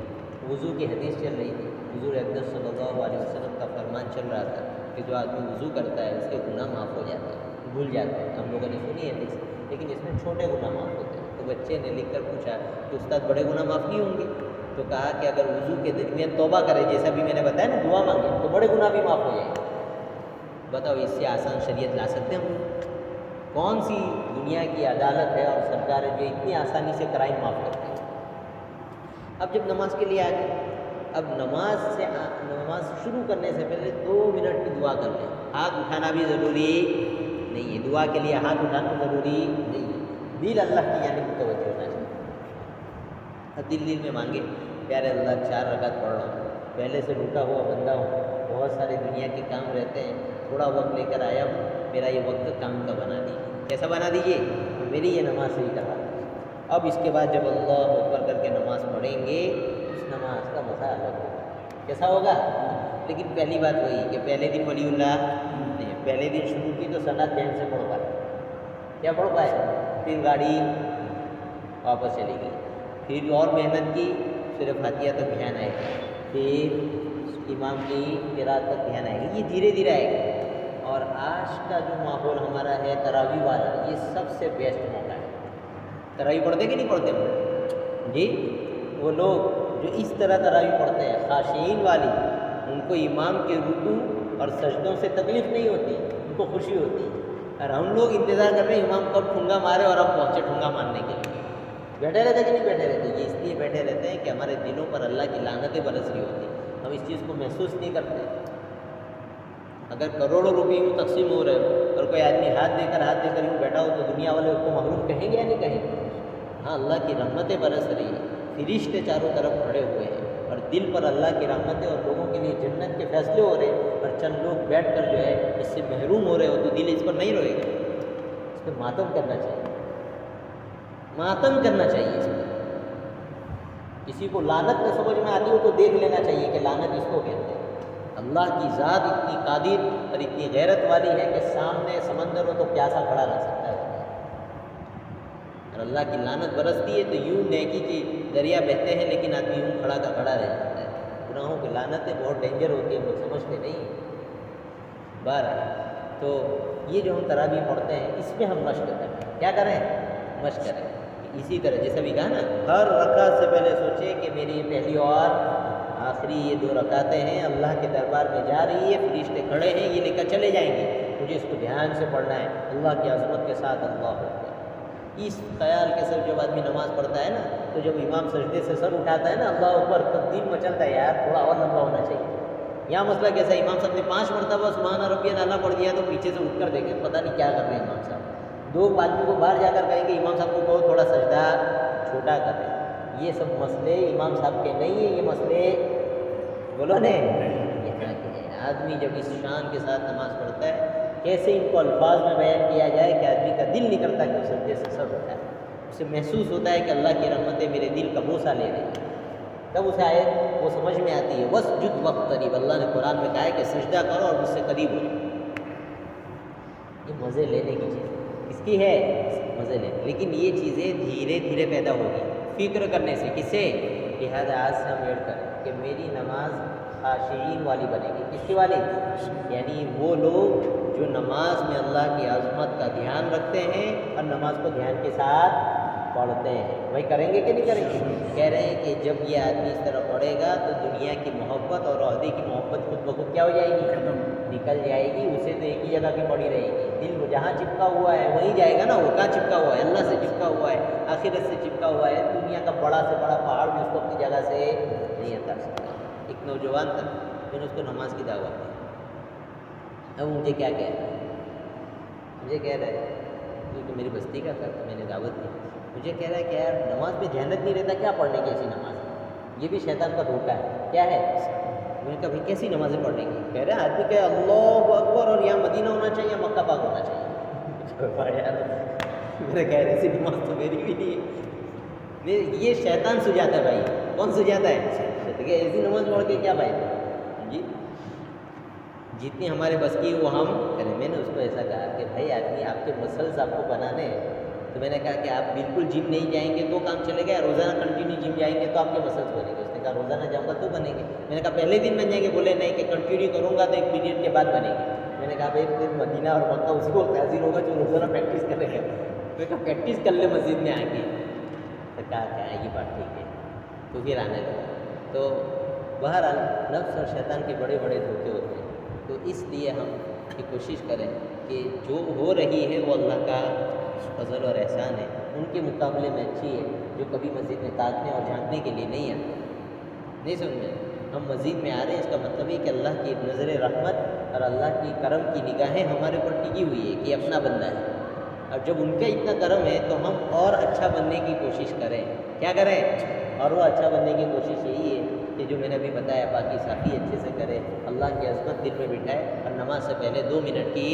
وضو کی حدیث چل رہی تھی، حضور اقدس صلی اللہ علیہ وسلم کا فرمان چل رہا تھا کہ جو آدمی وضو کرتا ہے اس کے گناہ معاف ہو جاتے ہیں، بھول جاتے ہیں، ہم لوگوں نے سنی ہے حدیث، لیکن اس میں چھوٹے گناہ معاف ہوتے ہیں۔ تو بچے نے لکھ کر پوچھا کہ استاد بڑے گناہ معاف نہیں ہوں گے؟ تو کہا کہ اگر وضو کے درمیان توبہ کرے، جیسا بھی میں نے بتایا نا دعا مانگے، تو بڑے گناہ بھی معاف ہو جائیں گے۔ بتاؤ اس سے آسان شریعت لا سکتے ہیں ہم لوگ؟ کون سی دنیا کی عدالت ہے اور سرکار ہے جو اتنی آسانی سے کرائم معاف کرتے ہیں؟ اب جب نماز کے لیے آ گئے، اب نماز شروع کرنے سے پہلے 2 منٹ کی دعا کر لیں، ہاتھ اٹھانا بھی ضروری نہیں ہے، دعا کے لیے ہاتھ اٹھانا ضروری نہیں ہے، دل اللہ کی جانب متوجہ ہونا چاہیے، اب دل میں مانگے پیارے اللہ 4 رکعت پڑھ رہا ہوں، پہلے سے لوٹا ہوا بندہ ہوں، بہت سارے دنیا کے کام رہتے ہیں، تھوڑا وقت لے کر آیا ہوں، میرا یہ وقت کام کا بنا دیجیے، کیسا بنا دیجیے؟ میری یہ نماز صحیح کروا دیجیے۔ اب اس کے بعد جب اللہ اکبر کر کے نماز پڑھیں گے، اس نماز کا مزہ الگ ہوگا، کیسا ہوگا؟ لیکن پہلی بات وہی کہ پہلے دن ولی اللہ نہیں، پہلے دن شروع کی تو صلاۃ دھیان سے پڑھ پائے، کیا پڑھ پائے؟ پھر گاڑی واپس چلے گی، پھر اور محنت کی، صرف فاتحہ تک دھیان آئے گا، پھر امام کی قرات تک دھیان آئے گا، یہ دھیرے دھیرے آئے گا۔ اور آج کا جو ماحول ہمارا ہے تراویح والا، یہ سب سے بیسٹ موقع ہے۔ تراویح پڑھتے کہ نہیں پڑھتے ہم جی؟ وہ لوگ جو اس طرح تراویح پڑھتے ہیں خاشعین والی، ان کو امام کے رکوع اور سجدوں سے تکلیف نہیں ہوتی، ان کو خوشی ہوتی ہے اور ہم لوگ انتظار کر رہے ہیں امام کب ٹھونگا مارے اور ہم پہنچے ٹھونگا مارنے کے لیے. بیٹھے رہتے کہ نہیں بیٹھے رہتے؟ یہ اس لیے بیٹھے رہتے ہیں کہ ہمارے دلوں پر اللہ کی لعنتیں برس رہی ہوتی ہیں. ہم اس چیز کو محسوس نہیں کرتے. اگر کروڑوں روپے یوں تقسیم ہو رہے ہو اور کوئی آدمی ہاتھ دے کر یوں بیٹھا ہو تو دنیا والے اس کو محروم کہیں گے یا نہیں کہیں گے؟ ہاں، اللہ کی رحمتیں برس رہی ہیں، فرشتے چاروں طرف کھڑے ہوئے ہیں اور دل پر اللہ کی رحمتیں اور لوگوں کے لیے جنت کے فیصلے ہو رہے ہیں، اور چند لوگ بیٹھ کر جو ہے اس سے محروم ہو رہے ہو تو دل اس پر نہیں روئے گا. اس پہ ماتم کرنا چاہیے، ماتم کرنا چاہیے. اس پہ کسی کو لعنت نہ سمجھ میں آتی ہو تو دیکھ لینا چاہیے کہ لعنت اس کو کہتے ہیں. اللہ کی ذات اتنی قادر اور اتنی غیرت والی ہے کہ سامنے سمندر ہو تو پیاسا کھڑا رہ سکتا ہے. اور اللہ کی لعنت برستی ہے تو یوں نیکی کے دریا بہتے ہیں لیکن آدمی یوں کھڑا کا کھڑا رہ جاتا ہے. گناہوں کی لعنتیں بہت ڈینجر ہوتی ہیں، وہ سمجھتے نہیں. تو یہ جو ہم تراویح پڑھتے ہیں اس میں ہم مشق کریں. کیا کریں؟ مشق کریں. اسی طرح جیسا بھی کہا نا، ہر رکعت سے پہلے سوچے کہ میری یہ پہلی اور آخری یہ 2 رکعتیں ہیں، اللہ کے دربار میں جا رہی ہے، فرشتے کھڑے ہیں، یہ لے کر چلے جائیں گے، مجھے اس کو دھیان سے پڑھنا ہے اللہ کی عظمت کے ساتھ. اللہ اکبر. اس خیال کے ساتھ جب آدمی نماز پڑھتا ہے نا تو جب امام سجدے سے سر اٹھاتا ہے نا اللہ اکبر، تو دل مچلتا ہے یار تھوڑا اور لمبا ہونا چاہیے. یہاں مسئلہ کیسا ہے؟ امام صاحب نے 5 مرتبہ سبحان ربی الاعلیٰ پڑھ دیا تو پیچھے سے اٹھ کر دیکھیں پتہ نہیں کیا کر رہے ہیں امام صاحب. 2 آدمی کو باہر جا کر کہیں گے امام صاحب کو کہو تھوڑا سجدہ چھوٹا کر دیں. یہ سب مسئلے امام صاحب کے نہیں ہیں، یہ مسئلے بولو نے یہاں کے ہیں. آدمی جب اس شان کے ساتھ نماز پڑھتا ہے کیسے ان کو الفاظ میں بیان کیا جائے کہ آدمی کا دل نہیں کرتا کہ وہ سجدے سے سر اٹھائے. اسے محسوس ہوتا ہے کہ اللہ کی رحمتیں میرے دل کا بوسہ لے رہی ہیں. تب اسے آیت وہ سمجھ میں آتی ہے. وسجد وقترب، اللہ نے قرآن میں کہا ہے کہ سجدہ کرو اور مجھ سے قریب ہو جاؤ. یہ مزے لینے کی چیز کس کی ہے؟ مزے لینے. لیکن یہ چیزیں دھیرے دھیرے پیدا ہوگی فکر کرنے سے. کس سے؟ لہٰذا آج سے ہم ایڈ کریں کہ میری نماز خاشعین والی بنے گی. کس کی والی؟ یعنی وہ لوگ جو نماز میں اللہ کی عظمت کا دھیان رکھتے ہیں اور نماز کو دھیان کے ساتھ پڑھتے ہیں. وہی کریں گے کہ نہیں کریں گے؟ کہہ رہے ہیں کہ جب یہ آدمی اس طرح پڑھے گا تو دنیا کی محبت اور عہدے کی محبت خود بخود کیا ہو جائے گی؟ نکل جائے گی. اسے تو ایک ہی جگہ کی پڑی رہے گی. دل جہاں چپکا ہوا ہے وہیں جائے گا نا. وہ کہاں چپکا ہوا ہے؟ اللہ سے چپکا ہوا ہے، آخرت سے چپکا ہوا ہے. دنیا کا بڑا سے بڑا پہاڑ بھی اس کو اپنی جگہ سے نہیں ہٹا سکتا. ایک نوجوان تھا، میں نے اس کو نماز کی دعوت دی. اب مجھے کیا کہہ رہا ہے؟ مجھے کہہ رہا ہے کیونکہ میری بستی کا تھا تو میں نے دعوت دی. مجھے کہہ رہا ہے کہ یار نماز پہ دھیانت نہیں رہتا، کیا پڑھنے کی ایسی نماز؟ یہ بھی شیطان کا دھوکہ ہے. کیا ہے؟ میں نے کہا بھائی کیسی نمازیں پڑھنے کی؟ کہہ رہے ہیں آدمی کہ اللہ اکبر اور یہاں مدینہ ہونا چاہیے، مکہ پاک ہونا چاہیے. میرے کہہ رہے ایسی نماز تو میری بھی نہیں ہے. یہ شیطان سجاتا ہے بھائی. کون سجاتا ہے؟ ایسی نماز پڑھ کے کیا بھائی جی؟ جتنی ہمارے بس کی وہ ہم کریں. میں نے اس کو ایسا کہا کہ بھائی آدمی آپ کے مسلس آپ کو بنانے ہیں. تو میں نے کہا کہ آپ بالکل جم نہیں جائیں گے تو کام چلے گا، روزانہ کنٹینیو جم جائیں گے تو آپ کے مسلس بنے گے. اس نے کہا روزانہ جاؤں گا تو بنے گے. میں نے کہا پہلے دن بن جائیں گے. بولے نہیں کہ کنٹینیو کروں گا تو 1 پیریڈ کے بعد بنے گے. میں نے کہا بھائی پھر مدینہ اور مکہ اسی کو حاضر ہوگا جو روزانہ پریکٹس کرے گا. میں نے کہا پریکٹس کر لے مسجد میں آ کے. تو کہا کیا یہ بات ٹھیک ہے. تو پھر آنے لگا. تو بہرحال نفس اور شیطان کے بڑے بڑے دھوکے ہوتے ہیں. تو اس لیے ہم یہ کوشش کریں کہ جو ہو رہی ہے وہ اللہ کا فضل اور احسان ہے. ان کے مقابلے میں اچھی ہے جو کبھی مسجد میں تاکنے اور جھانکنے کے لیے نہیں آتے. نہیں سمجھے؟ ہم مسجد میں آ رہے ہیں اس کا مطلب یہ کہ اللہ کی نظر رحمت اور اللہ کی کرم کی نگاہیں ہمارے اوپر ٹکی ہوئی ہے کہ اپنا بندہ ہے. اور جب ان کا اتنا کرم ہے تو ہم اور اچھا بننے کی کوشش کریں. کیا کریں؟ اور وہ اچھا بننے کی کوشش یہی ہے کہ جو میں نے ابھی بتایا باقی صافی اچھے سے کرے، اللہ کی عظمت دل میں بٹھائے اور نماز سے پہلے 2 منٹ کی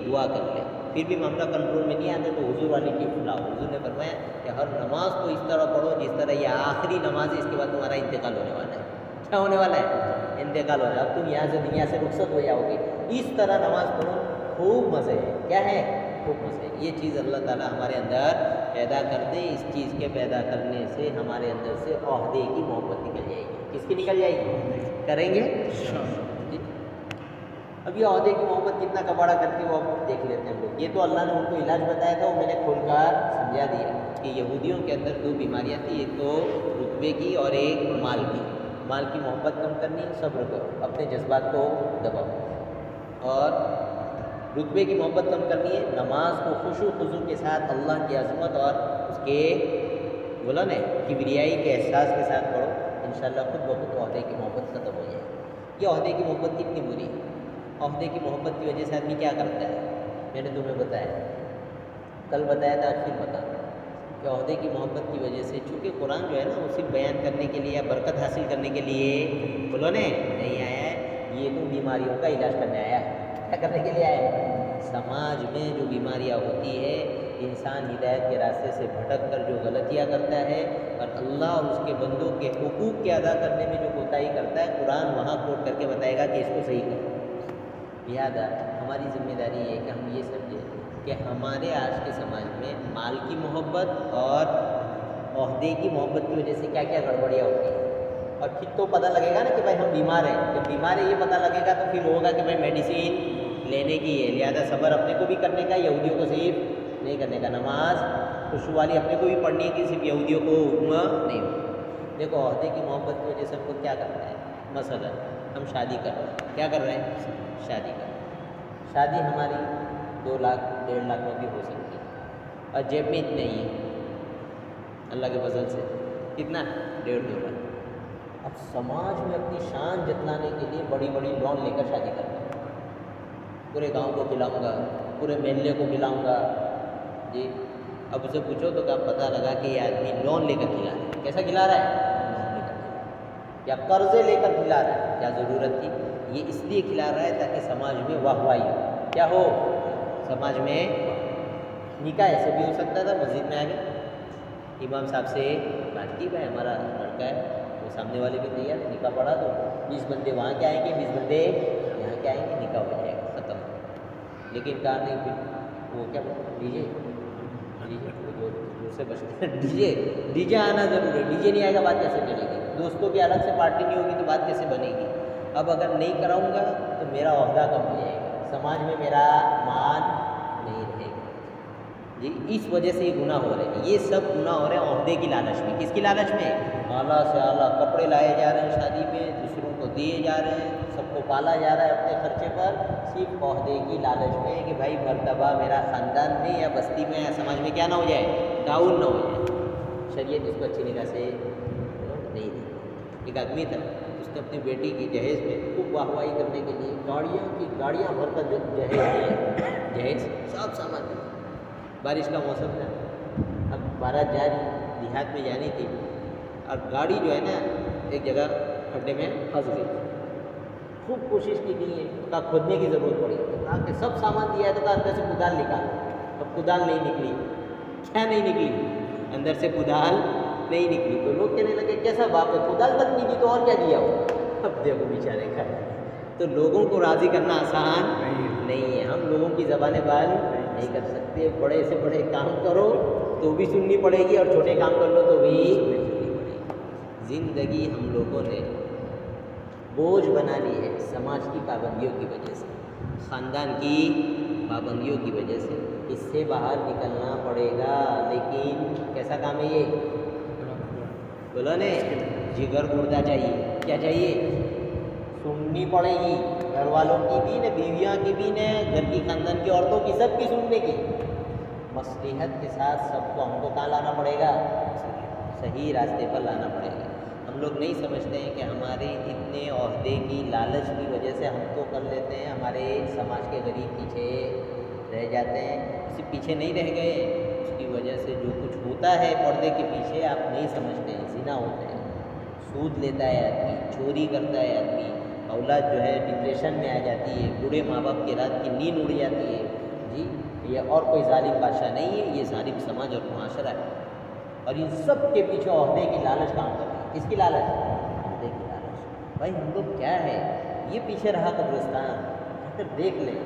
دعا کر لے. پھر بھی معاملہ کنٹرول میں نہیں آتا تو حضور والی کی بلاؤ. حضور نے فرمایا کہ ہر نماز کو اس طرح پڑھو جس طرح یہ آخری نماز ہے، اس کے بعد تمہارا انتقال ہونے والا ہے. کیا ہونے والا ہے؟ انتقال ہو رہا ہے. اب تم یہاں سے دنیا سے رخصت ہو جاؤ گے. اس طرح نماز پڑھو، خوب مزے ہے. کیا ہے؟ خوب مزے. یہ چیز اللہ تعالیٰ ہمارے اندر پیدا کر دے. اس چیز کے پیدا کرنے سے ہمارے اندر سے عہدے کی محبت نکل جائے گی. کس کی نکل جائے گی؟ کریں گے جی. اب یہ عہدے کی محبت کتنا کباڑا کرتی ہے وہ اب دیکھ لیتے ہیں لوگ. یہ تو اللہ نے ان کو علاج بتایا تھا، وہ میں نے کھول کر سمجھا دیا کہ یہودیوں کے اندر 2 بیماریاں تھیں. ایک تو رتبے کی اور ایک مال کی. مال کی محبت کم کرنی، صبر کرو، اپنے جذبات کو دباؤ. اور رتبے کی محبت کم کرنی ہے، نماز کو خشوع خضوع کے ساتھ اللہ کی عظمت اور اس کے بولا نا کبریائی کے احساس کے ساتھ پڑھو، انشاءاللہ خود بخود عہدے کی محبت ختم ہو جائے گی۔ یہ عہدے کی محبت کتنی بری ہے، عہدے کی محبت کی وجہ سے آدمی کیا کرتا ہے، میں نے تمہیں بتایا، کل بتایا تھا، آج پھر بتا کہ عہدے کی محبت کی وجہ سے، چونکہ قرآن جو ہے نا وہ صرف بیان کرنے کے لیے یا برکت حاصل کرنے کے لیے بولو نے نہیں آیا ہے، یہ تو بیماریوں کا علاج کرنے آیا ہے، کیا کرنے کے لیے آیا ہے؟ سماج میں جو بیماریاں ہوتی ہے، انسان ہدایت کے راستے سے بھٹک کر جو غلطیاں کرتا ہے اور اللہ اور اس کے بندوں کے حقوق کے ادا کرنے میں جو کوتاہی کرتا ہے، قرآن وہاں کوٹ کر کے بتائے گا کہ اس کو صحیح کرو۔ لہٰذا ہماری ذمہ داری ہے کہ ہم یہ سمجھیں کہ ہمارے آج کے سماج میں مال کی محبت اور عہدے کی محبت کی وجہ سے کیا کیا گڑبڑیاں ہوتی ہیں، اور پھر تو پتہ لگے گا نا کہ بھائی ہم بیمار ہیں، جب بیمار ہے یہ پتہ لگے گا تو پھر ہوگا کہ بھائی میڈیسین لینے کی ہے، لہٰذا صبر اپنے کو بھی کرنے کا، یہودیوں کو صرف نہیں کرنے کا، نماز خشوع والی اپنے کو بھی پڑھنی ہے کہ صرف یہودیوں کو حکم نہیں ہو۔ دیکھو عہدے کی محبت کی وجہ سے ہم کو کیا کرنا ہے، مثلا ہم شادی کر رہے ہیں، کیا کر رہے ہیں، شادی کر رہے ہیں، شادی ہماری 2 لاکھ 1.5 لاکھ میں بھی ہو سکتی ہے اور جیب میں اتنے ہی ہے، اللہ کے فضل سے کتنا 1.5-2 لاکھ۔ اب سماج میں اپنی شان جتلانے کے لیے بڑی بڑی لون لے کر شادی کرتے ہیں، پورے گاؤں کو کھلاؤں گا، پورے محلے کو کھلاؤں گا جی۔ اب اسے پوچھو تو کیا پتہ لگا کہ یہ آدمی لون لے کر کھلا رہا ہے، کیسا کھلا رہا ہے، یا قرضے لے کر کھلا رہا ہے، کیا ضرورت تھی، یہ اس لیے کھلا رہا ہے تاکہ سماج میں واہ واہی ہو، کیا ہو، سماج میں نکاح ایسے بھی ہو سکتا تھا، مسجد میں آ گئے امام صاحب سے بات کی، بھائی ہمارا لڑکا ہے، وہ سامنے والے بھی تیار ہے، نکاح پڑھا دو، 20 بندے وہاں کے آئیں گے، 20 بندے یہاں کے آئیں گے، نکاح ہو جائے گا، ختم۔ لیکن کہا نہیں، پھر وہ کیا ڈی جے سے بچتے ڈی جے آنا ضروری ہے، ڈی جے نہیں آئے گا بات کیسے چلے گی، دوستوں کی الگ سے پارٹی نہیں ہوگی تو بات کیسے بنے گی، اب اگر نہیں کراؤں گا تو میرا عہدہ کم ہو جائے گا، سماج میں میرا مان نہیں رہے گا جی، اس وجہ سے یہ گناہ ہو رہے ہیں، یہ سب گناہ ہو رہے ہیں عہدے کی لالچ میں، کس کی لالچ میں، اعلیٰ سے اعلیٰ کپڑے لائے جا رہے ہیں شادی میں، دوسروں کو دیے جا رہے ہیں، سب کو پالا جا رہا ہے اپنے خرچے پر، صرف عہدے کی لالچ میں کہ بھائی مرتبہ میرا خاندان میں یا بستی میں یا سماج میں کیا نہ ہو جائے، ڈاؤن نہ ہو جائے۔ شریعت اس کو اچھی نگاہ سے نہیں دی۔ ایک آدمی تھا، اس نے اپنی بیٹی کی جہیز میں خوب واہ واہی کرنے کے لیے گاڑیاں بھر کر جہیز دی، جہیز سب سامان دیا، بارش کا موسم تھا، اب بارات جا رہی، دیہات میں جانی تھی، اور گاڑی جو ہے نا ایک جگہ کھڈے میں پھنس گئی، خوب کوشش کی گئی ہے، کہا کھودنے کی ضرورت پڑی، کہا کہ سب سامان دیا ہے تو کہا اندر سے کدال نکال، اب کدال نہیں نکلی، کیا نہیں نکلی، اندر سے کدال نہیں نکلی، تو لوگ کہنے لگے کیسا باپ ہے، کدال تک نہیں دی تو اور کیا دیا ہو، اب دیکھو بیچارے کا، تو لوگوں کو راضی کرنا آسان نہیں ہے، ہم لوگوں کی زبانیں بند نہیں کر سکتے، بڑے سے بڑے کام کرو تو بھی سننی پڑے گی اور چھوٹے کام کر لو تو بھی سننی پڑے گی۔ زندگی ہم لوگوں نے بوجھ بنا لی ہے سماج کی پابندیوں کی وجہ سے، خاندان کی پابندیوں کی وجہ سے، اس سے باہر نکلنا پڑے گا، لیکن کیسا کام ہے یہ، بولو نے جگر گردہ چاہیے، کیا چاہیے، سننی پڑے گی، گھر والوں کی بھی، نہ بیویاں کی بھی، نہ گھر کی خاندان کی عورتوں کی، سب کی سننے کی، مصلحت کے ساتھ سب کو ہم کو کہاں لانا پڑے گا، صحیح راستے پر لانا پڑے گا۔ ہم لوگ نہیں سمجھتے ہیں کہ ہمارے اتنے عہدے کی لالچ کی وجہ سے ہم تو کر لیتے ہیں، ہمارے سماج کے غریب پیچھے رہ جاتے ہیں، صرف پیچھے نہیں رہ گئے، اس کی وجہ سے جو کچھ ہوتا ہے پردے کے پیچھے آپ نہیں سمجھتے ہیں، زنا ہوتا ہے، سود لیتا ہے آدمی، چوری کرتا ہے آدمی، اولاد جو ہے ڈپریشن میں آ جاتی ہے، بوڑھے ماں باپ کی رات کی نیند اڑ جاتی ہے جی، یہ اور کوئی ظالم بادشاہ نہیں ہے، یہ ظالم سماج اور معاشرہ ہے، اور ان سب کے پیچھے عہدے کی لالچ کام کر رہی ہے، کس کی لالچ، عہدے کی لالچ۔ بھائی ہم لوگ کیا ہے، یہ پیچھے رہا قبرستان، اگر دیکھ لیں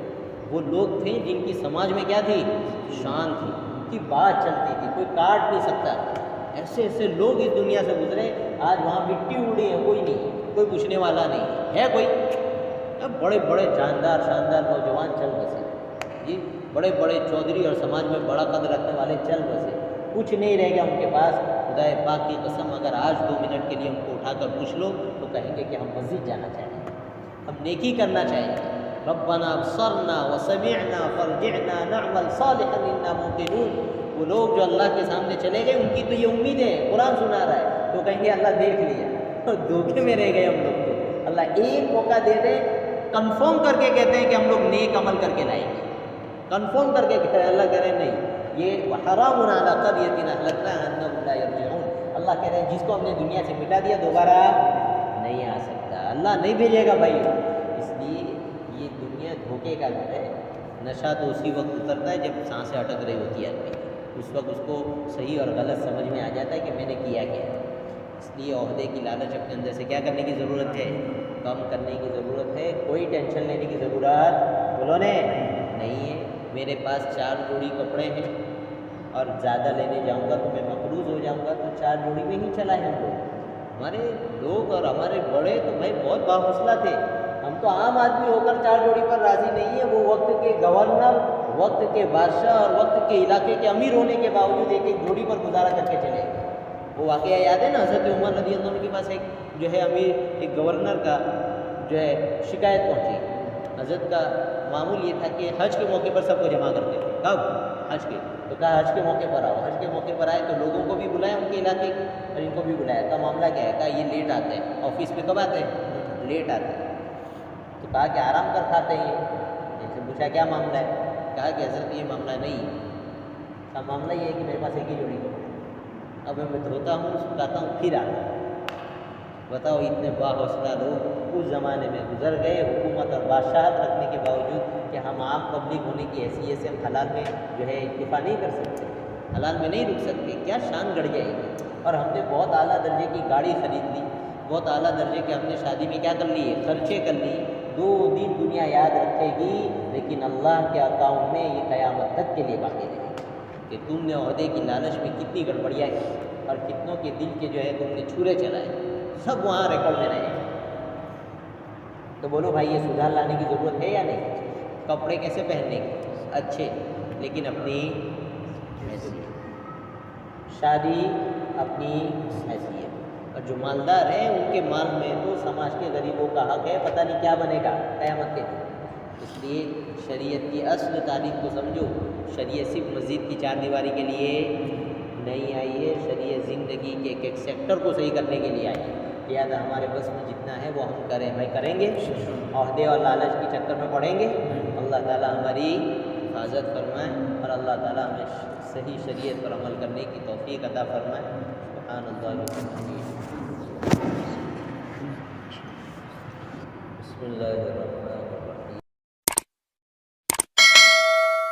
وہ لوگ تھے جن کی سماج میں کیا تھی، شان تھی، ان کی بات چلتی تھی، کوئی کاٹ نہیں سکتا، ایسے ایسے لوگ اس دنیا سے گزرے، آج وہاں مٹی اڑی ہے، کوئی نہیں، کوئی پوچھنے والا نہیں ہے، کوئی اب بڑے بڑے جاندار شاندار نوجوان چل بسے جی، بڑے بڑے چودھری اور سماج میں بڑا قدر رکھنے والے چل بسے، کچھ نہیں رہ گیا ان کے پاس، خدا پاک کی قسم اگر آج 2 منٹ کے لیے ان کو اٹھا کر پوچھ لو تو کہیں گے کہ ہم مسجد جانا چاہیں گے، ہم نیکی کرنا چاہیں گے، ربنا ابصرنا وسمعنا فرجعنا نعمل صالحا انا موقنون. وہ لوگ جو اللہ کے سامنے چلے گئے ان کی تو یہ امید ہے، قرآن سنا رہا ہے تو کہیں گے اللہ دیکھ لیا، دھوکے میں رہ گئے ہم لوگ. تو اللہ ایک موقع دے دے، کنفرم کر کے کہتے ہیں کہ ہم لوگ نیک عمل کر کے لائیں گے، کنفرم کر کے کہتے ہیں. اللہ کہہ رہے ہیں نہیں، یہ حرام علی قریۃ اہلکناھا انہم لا یرجعون. اللہ کہہ رہے ہیں جس کو ہم نے دنیا سے مٹا دیا دوبارہ نہیں آ سکتا، اللہ نہیں بھیجے گا بھائی. اس لیے یہ دنیا دھوکے کا گھر ہے. نشہ تو اسی وقت اترتا ہے جب سانسیں اٹک رہی ہوتی ہے آدمی، اس وقت اس کو صحیح اور غلط سمجھ میں آ جاتا ہے کہ میں نے کیا کیا. اس لیے عہدے کی لالچ اپنے اندر سے کیا کرنے کی ضرورت ہے؟ کم کرنے کی ضرورت ہے. کوئی ٹینشن لینے کی ضرورت بولو نے نہیں ہے. میرے پاس 4 جوڑی کپڑے ہیں اور زیادہ لینے جاؤں گا تو میں مقروض ہو جاؤں گا، تو 4 جوڑی میں ہی چلائیں ہم لوگ. ہمارے لوگ اور ہمارے بڑے تو بھائی بہت باحوصلہ تھے. ہم تو عام آدمی ہو کر 4 جوڑی پر راضی نہیں ہے. وہ وقت کے گورنر، وقت کے بادشاہ اور وقت کے علاقے کے امیر ہونے کے باوجود ایک ایک جوڑی پر گزارا کر کے چلے. وہ واقعہ یاد ہے نا، حضرت عمر رضی اللہ عنہ کے پاس ایک جو ہے امیر، ایک گورنر کا جو ہے شکایت پہنچی. حضرت کا معمول یہ تھا کہ حج کے موقع پر سب کو جمع کرتے تھے. کب؟ حج کے. تو کہا حج کے موقع پر آؤ. حج کے موقع پر آئے تو لوگوں کو بھی بلایا ان کے علاقے کے اور ان کو بھی بلایا. کہا معاملہ کیا ہے؟ کہا یہ لیٹ آتے ہیں آفس پہ. کب آتے ہیں؟ لیٹ آتے ہیں. تو کہا کہ آرام کر کھاتے ہیں. ان سے پوچھا کیا معاملہ ہے؟ کہا کہ حضرت یہ معاملہ نہیں. کہا معاملہ یہ ہے کہ میرے پاس ایک ہی جوڑی ہے، اب میں دھوتا ہوں، سکھاتا ہوں، پھر آتا ہوں. بتاؤ اتنے باحوصلہ لوگ اس زمانے میں گزر گئے، حکومت اور بادشاہت رکھنے کے باوجود کہ ہم عام پبلک ہونے کی حیثیت سے ہم حلال میں جو ہے اتفاع نہیں کر سکتے، حلال میں نہیں رک سکتے. کیا شان گڑ جائے گی. اور ہم نے بہت اعلیٰ درجے کی گاڑی خرید لی، بہت اعلیٰ درجے کے ہم نے شادی میں کیا کر لیے؟ خرچے کر لیے. 2 دن دنیا یاد رکھے گی، لیکن اللہ کے اکاؤنٹ میں یہ قیامت تک کے لیے باقی رہے گی کہ تم نے عہدے کی لالچ میں کتنی گڑبڑیاں کی اور کتنوں کے دل کے جو ہے تم نے چھرے چلائے. سب وہاں ریکارڈ میں رہے. تو بولو بھائی یہ سدھار لانے کی ضرورت ہے یا نہیں؟ کپڑے کیسے پہننے کے؟ اچھے، لیکن اپنی حیثیت. شادی اپنی حیثیت. اور جو مالدار ہیں ان کے مال میں تو سماج کے غریبوں کا حق ہے. پتہ نہیں کیا بنے گا قیامت کے دن. اس لیے شریعت کی اصل تعلیم کو سمجھو. شریعت صرف مسجد کی 4 دیواری کے لیے نہیں آئی ہے، شریعت زندگی کے ایک ایک سیکٹر کو صحیح کرنے کے لیے آئی ہے. لہٰذا ہمارے بس میں جتنا ہے وہ ہم کریں، بھائی کریں گے. عہدے اور لالچ کے چکر میں پڑیں گے. اللہ تعالیٰ ہماری حفاظت فرمائے اور اللہ تعالیٰ ہمیں صحیح شریعت پر عمل کرنے کی توفیق عطا فرمائے. سبحان اللہ بسم اللہ الرحمن الرحیم.